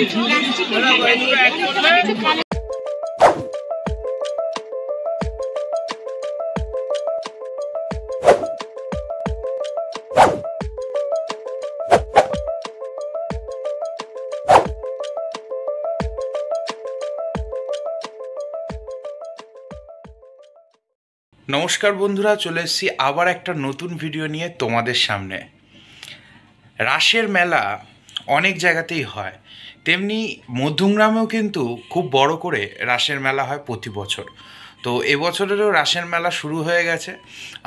নমস্কার বন্ধুরা, চলে এসেছি আবার একটা নতুন ভিডিও নিয়ে তোমাদের সামনে। রাসের মেলা অনেক জায়গাতেই হয়, তেমনি মধ্যমগ্রামেও কিন্তু খুব বড় করে রাসের মেলা হয় প্রতি বছর। তো এবছরেরও রাসের মেলা শুরু হয়ে গেছে,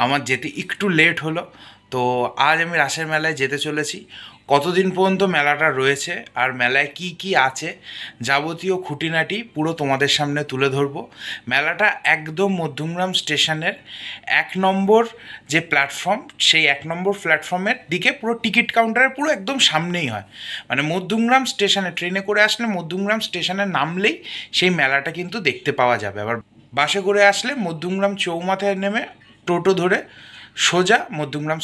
আমার যেতে একটু লেট হলো। তো আজ আমি রাসের মেলায় যেতে চলেছি। কতদিন পর্যন্ত মেলাটা রয়েছে আর মেলায় কি কি আছে যাবতীয় খুঁটিনাটি পুরো তোমাদের সামনে তুলে ধরবো। মেলাটা একদম মধ্যমগ্রাম স্টেশনের 1 নম্বর যে প্ল্যাটফর্ম, সেই 1 নম্বর প্ল্যাটফর্মের দিকে পুরো টিকিট কাউন্টারের পুরো একদম সামনেই হয়। মানে মধ্যমগ্রাম স্টেশনে ট্রেনে করে আসলে মধ্যমগ্রাম স্টেশনে নামলেই সেই মেলাটা কিন্তু দেখতে পাওয়া যাবে। আবার বাসে করে আসলে মধ্যমগ্রাম চৌমাথায় নেমে টোটো ধরে সোজা মধ্যমগ্রাম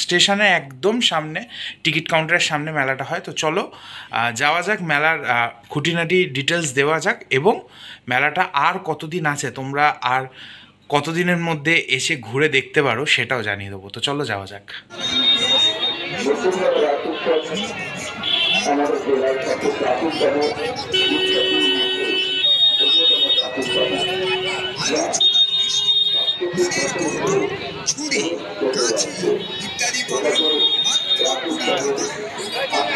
স্টেশনের একদম সামনে টিকিট কাউন্টারের সামনে মেলাটা হয়। তো চলো যাওয়া যাক, মেলার খুঁটিনাটি ডিটেলস দেওয়া যাক, এবং মেলাটা আর কতদিন আছে, তোমরা আর কতদিনের মধ্যে এসে ঘুরে দেখতে পারো সেটাও জানিয়ে দেবো। তো চলো যাওয়া যাক। ছুরি কাঁচি ইত্যাদি পাবেন মাত্র 20 টাকা।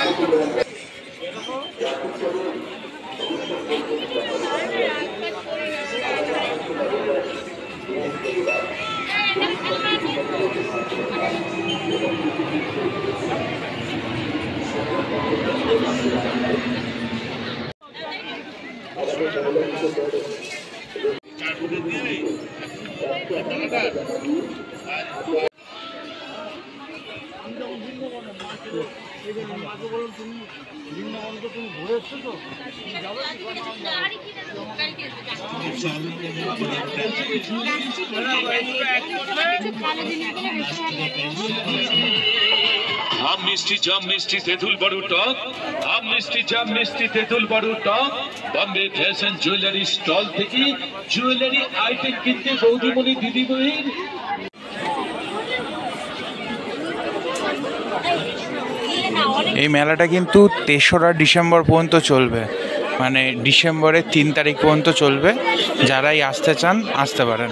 আম মিষ্টি জাম মিষ্টি তেঁতুল বড় টক, আম মিষ্টি জাম মিষ্টি তেঁতুল বড় টক। বম্বে ফ্যাশন জুয়েলারি স্টল থেকে জুয়েলারি আইটেম কিনতে বৌদিমণি দিদিমণির এই মেলাটা কিন্তু 3রা ডিসেম্বর পর্যন্ত চলবে, মানে ডিসেম্বরের 3 তারিখ পর্যন্ত চলবে। যারাই আসতে চান আসতে পারেন।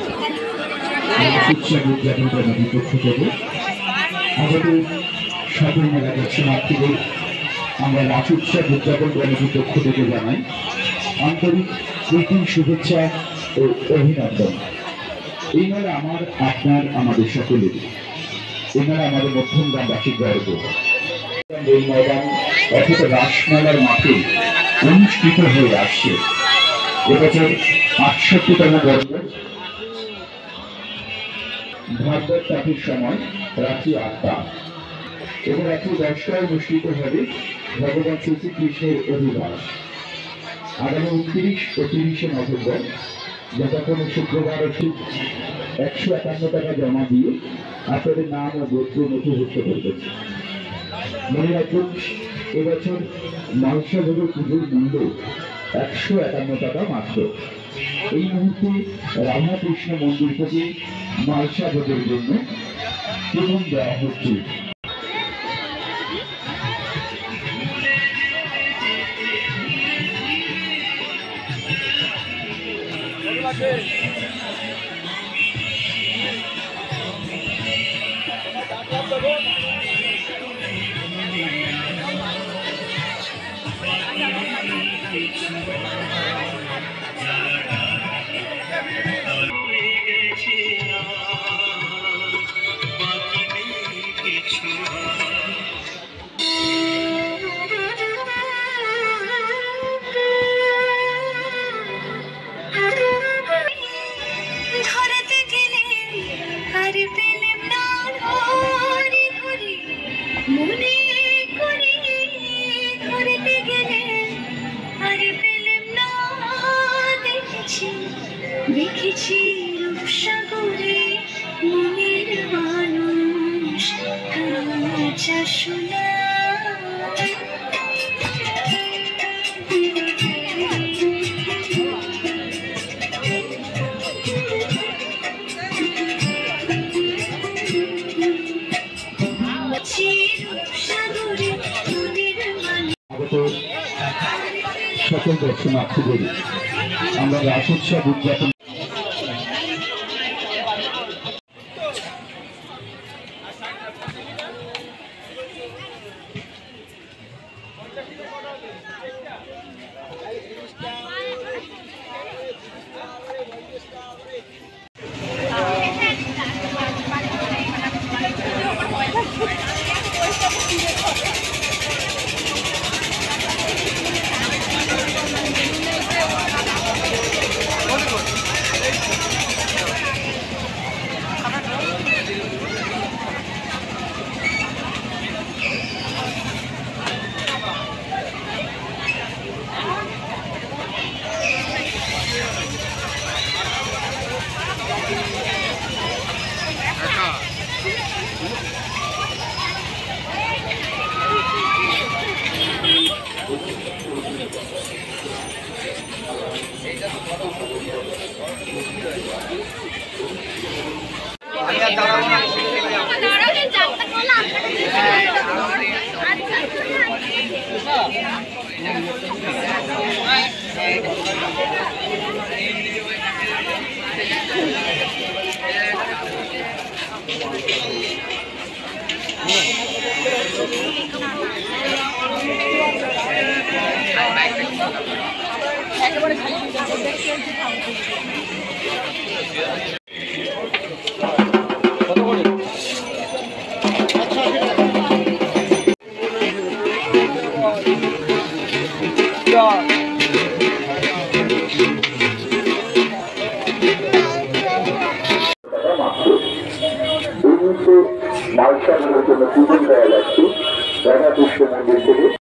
আমরা রাস উৎসব উদযাপন কমিটির পক্ষ থেকে জানাই আন্তরিক প্রীতি, শুভেচ্ছা ও অভিনন্দন। এই মেলা আমার, আপনার, আমাদের সকলের। এই মেলা আমাদের মধ্যমগ্রামবাসীর গর্ব। এই ময়দান অর্থাৎ রাসমেলার মাঠে অনুষ্ঠিত হয়ে আসছে। এবছর 68তম বর্ষ। ভাগবত পাঠের সময় রাত্রি 8টা এবং রাত্রি 10টায় অনুষ্ঠিত হবে ভগবান শ্রীকৃষ্ণের অধিবাস। আগামী 29 ও 30শে নভেম্বর যথাক্রমে শুক্রবার ও 151 টাকা জমা দিয়ে আপনাদের নাম ও গোত্র নথিভুক্ত করবেন। মনে রাখুন, এবছর মালসাভোগের পুজোর মূল্য 151 টাকা মাত্র। এই মুহূর্তে রাধাকৃষ্ণ মন্দির থেকে মালসাভোগের জন্য কুপন দেওয়া হচ্ছে। দেখেছি রূপসাগরে মনের মানুষ কাঁচা সোনা সকল দর্শনার্থীদের আমরা রাস উৎসব উদযাপন মালসা জন্য পুজো দেওয়া যাচ্ছে রাধাকৃষ্ণ মন্দির থেকে।